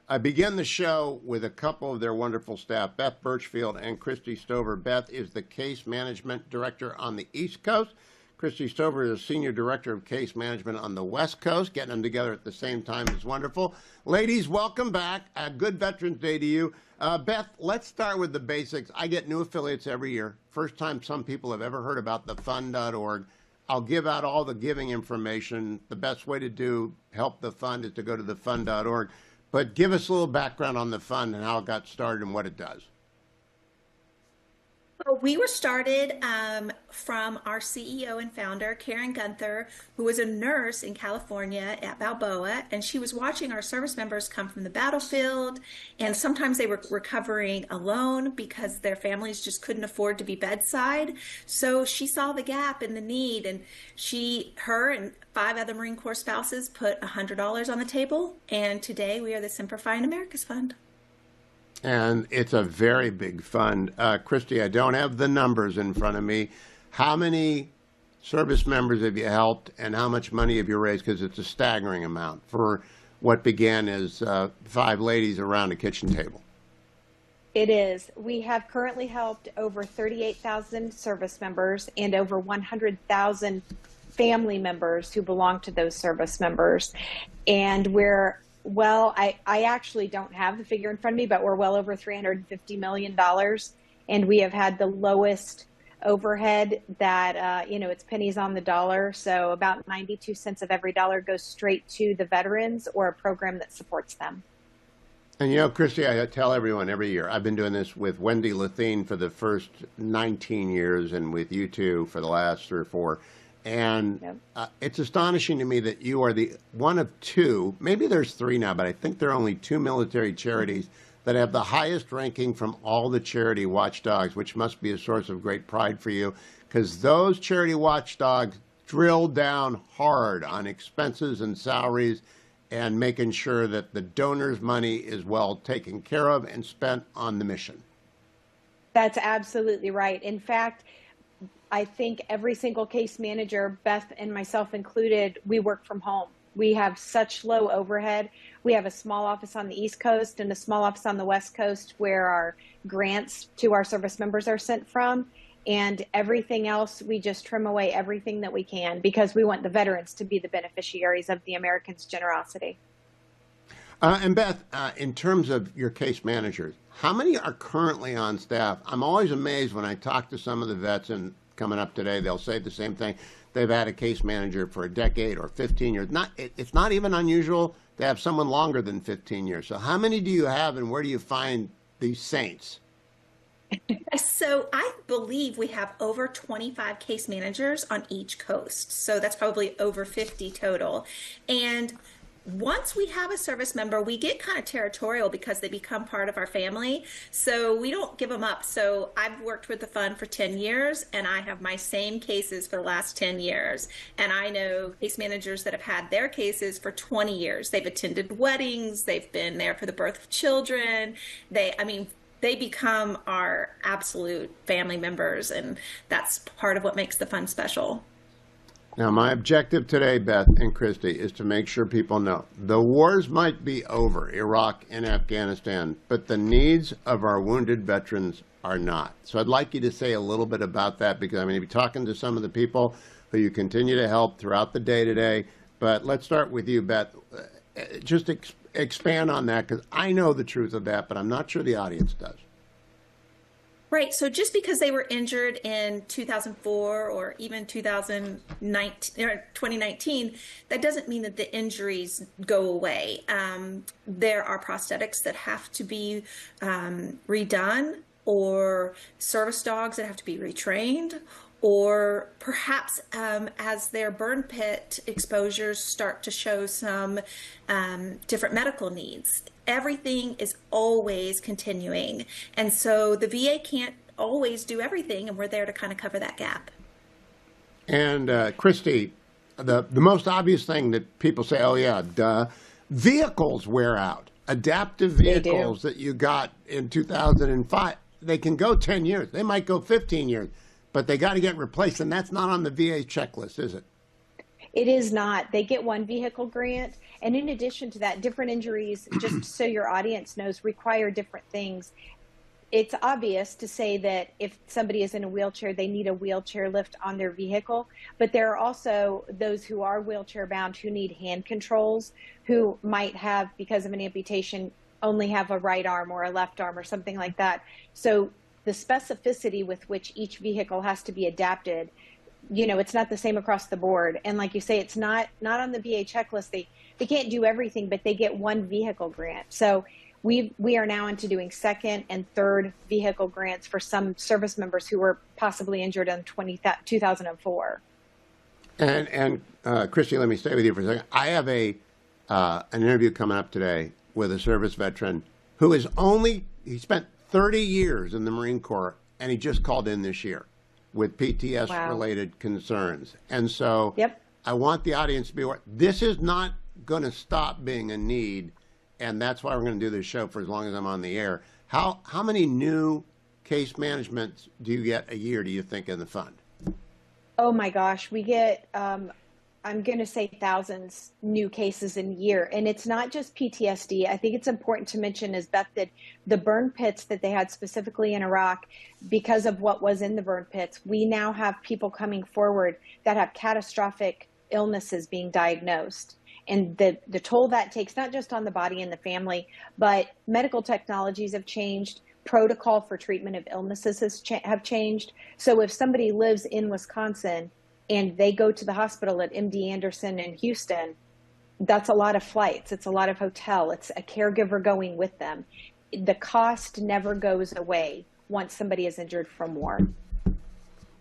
I begin the show with a couple of their wonderful staff, Beth Birchfield and Christy Stover. Beth is the Case Management Director on the East Coast. Christy Stover is Senior Director of Case Management on the West Coast. Getting them together at the same time is wonderful. Ladies, welcome back. A good Veterans Day to you. Beth, let's start with the basics. I get new affiliates every year. First time some people have ever heard about thefund.org. I'll give out all the giving information. The best way to help the fund is to go to thefund.org. But give us a little background on the fund and how it got started and what it does. Well, we were started from our CEO and founder, Karen Gunther, who was a nurse in California at Balboa, and she was watching our service members come from the battlefield, and sometimes they were recovering alone because their families just couldn't afford to be bedside. So she saw the gap and the need, and her and 5 other Marine Corps spouses put $100 on the table, and today we are the Simplifying America's Fund. And it's a very big fund. Christy, I don't have the numbers in front of me. How many service members have you helped and how much money have you raised? Because it's a staggering amount for what began as 5 ladies around a kitchen table. It is. We have currently helped over 38,000 service members and over 100,000 family members who belong to those service members. And I actually don't have the figure in front of me, but we're well over $350 million. And we have had the lowest overhead that, it's pennies on the dollar. So about 92 cents of every dollar goes straight to the veterans or a program that supports them. And Christy, I tell everyone every year, I've been doing this with Wendy Lathine for the first 19 years and with you two for the last 3 or 4. And it's astonishing to me that you are the one of 2, maybe there's 3 now, but I think there are only 2 military charities that have the highest ranking from all the charity watchdogs, which must be a source of great pride for you, because those charity watchdogs drill down hard on expenses and salaries and making sure that the donors' money is well taken care of and spent on the mission. That's absolutely right. In fact, I think every single case manager, Beth and myself included, we work from home. We have such low overhead. We have a small office on the East Coast and a small office on the West Coast where our grants to our service members are sent from. And everything else, we just trim away everything that we can because we want the veterans to be the beneficiaries of the Americans' generosity. And Beth, in terms of your case managers, how many are currently on staff? I'm always amazed when I talk to some of the vets, and coming up today, they'll say the same thing. They've had a case manager for a decade or 15 years. It's not even unusual to have someone longer than 15 years. So how many do you have, and where do you find these saints? So I believe we have over 25 case managers on each coast. So that's probably over 50 total. And once we have a service member, we get kind of territorial because they become part of our family. So we don't give them up. So I've worked with the fund for 10 years and I have my same cases for the last 10 years. And I know case managers that have had their cases for 20 years. They've attended weddings. They've been there for the birth of children. They become our absolute family members. And that's part of what makes the fund special. Now, my objective today, Beth and Christy, is to make sure people know the wars might be over, Iraq and Afghanistan, but the needs of our wounded veterans are not. So I'd like you to say a little bit about that because I'm going to be talking to some of the people who you continue to help throughout the day today. But let's start with you, Beth. Just expand on that because I know the truth of that, but I'm not sure the audience does. Right. So just because they were injured in 2004 or even 2019, that doesn't mean that the injuries go away. There are prosthetics that have to be redone, or service dogs that have to be retrained, or perhaps as their burn pit exposures start to show some different medical needs. Everything is always continuing. And so the VA can't always do everything, and we're there to kind of cover that gap. And Christy, the most obvious thing that people say, oh yeah, duh, vehicles wear out. Adaptive vehicles that you got in 2005, they can go 10 years. They might go 15 years, but they got to get replaced, and that's not on the VA checklist, is it? It is not. They get one vehicle grant. And in addition to that, different injuries, just so your audience knows, require different things. It's obvious to say that if somebody is in a wheelchair, they need a wheelchair lift on their vehicle. But there are also those who are wheelchair bound who need hand controls, who might have, because of an amputation, only have a right arm or a left arm or something like that. So the specificity with which each vehicle has to be adapted, it's not the same across the board. And like you say, it's not on the VA checklist. They can't do everything, but they get one vehicle grant. So we are now into doing second and third vehicle grants for some service members who were possibly injured in 2004. And Christy, let me stay with you for a second. I have an interview coming up today with a service veteran who he spent 30 years in the Marine Corps, and he just called in this year with PTS-related concerns. And so I want the audience to be aware. This is not going to stop being a need, and that's why we're going to do this show for as long as I'm on the air. How many new case managements do you get a year, do you think, in the fund? Oh my gosh, we get, I'm going to say thousands new cases in a year. And it's not just PTSD. I think it's important to mention, as Beth did, the burn pits that they had specifically in Iraq, because of what was in the burn pits, we now have people coming forward that have catastrophic illnesses being diagnosed. And the toll that takes, not just on the body and the family, but medical technologies have changed. Protocol for treatment of illnesses have changed. So if somebody lives in Wisconsin and they go to the hospital at MD Anderson in Houston, that's a lot of flights. It's a lot of hotel. It's a caregiver going with them. The cost never goes away once somebody is injured from war.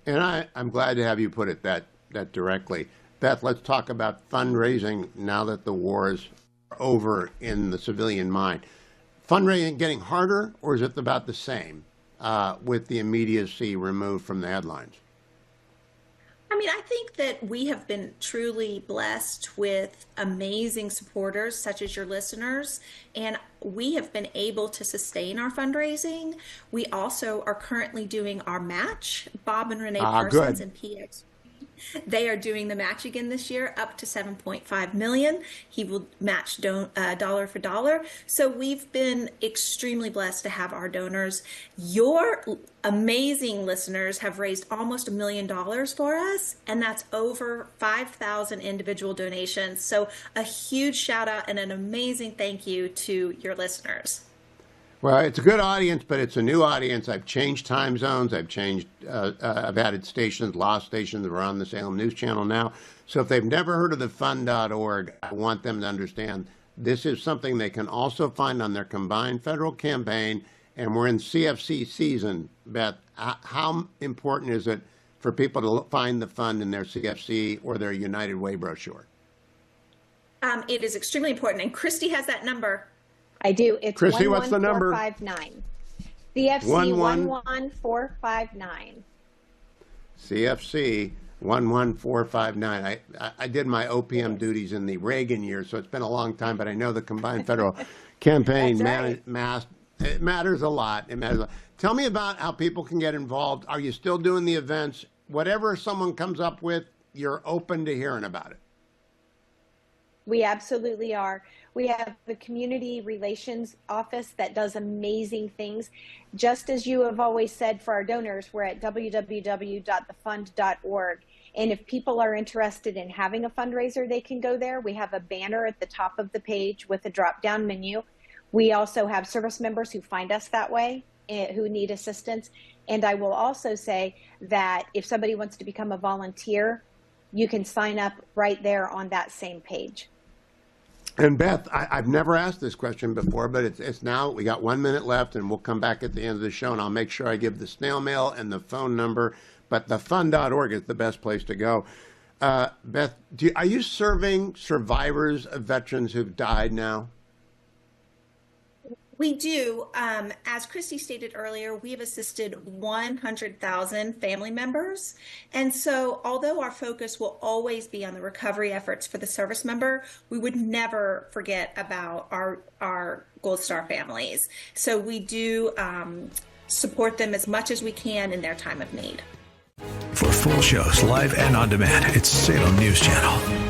And I'm glad to have you put it that directly. Beth, let's talk about fundraising now that the war is over in the civilian mind. Fundraising getting harder, or is it about the same with the immediacy removed from the headlines? I mean, I think that we have been truly blessed with amazing supporters such as your listeners, and we have been able to sustain our fundraising. We also are currently doing our match. Bob and Renee Parsons and PX. They are doing the match again this year, up to $7.5 million. He will match dollar for dollar. So we've been extremely blessed to have our donors. Your amazing listeners have raised almost $1 million for us, and that's over 5,000 individual donations. So a huge shout out and an amazing thank you to your listeners. Well, it's a good audience, but it's a new audience. I've changed time zones. I've added stations, law stations that are on the Salem News Channel now. So if they've never heard of the fund.org, I want them to understand this is something they can also find on their combined federal campaign. And we're in CFC season. Beth, how important is it for people to find the fund in their CFC or their United Way brochure? It is extremely important. And Christy has that number. I do. It's Christy, what's the number? 11459. CFC 11459. CFC 11459. I did my OPM duties in the Reagan years, so it's been a long time, but I know the combined federal campaign it matters a lot. It matters a lot. Tell me about how people can get involved. Are you still doing the events? Whatever someone comes up with, you're open to hearing about it. We absolutely are. We have the community relations office that does amazing things. Just as you have always said for our donors, we're at www.thefund.org. And if people are interested in having a fundraiser, they can go there. We have a banner at the top of the page with a drop-down menu. We also have service members who find us that way, who need assistance. And I will also say that if somebody wants to become a volunteer, you can sign up right there on that same page. And Beth, I've never asked this question before, but it's now, we got 1 minute left, and we'll come back at the end of the show, and I'll make sure I give the snail mail and the phone number, but thefund.org is the best place to go. Beth, are you serving survivors of veterans who've died now? We do. As Christy stated earlier, we have assisted 100,000 family members. And so although our focus will always be on the recovery efforts for the service member, we would never forget about our Gold Star families. So we do support them as much as we can in their time of need. For full shows, live and on demand, it's Salem News Channel.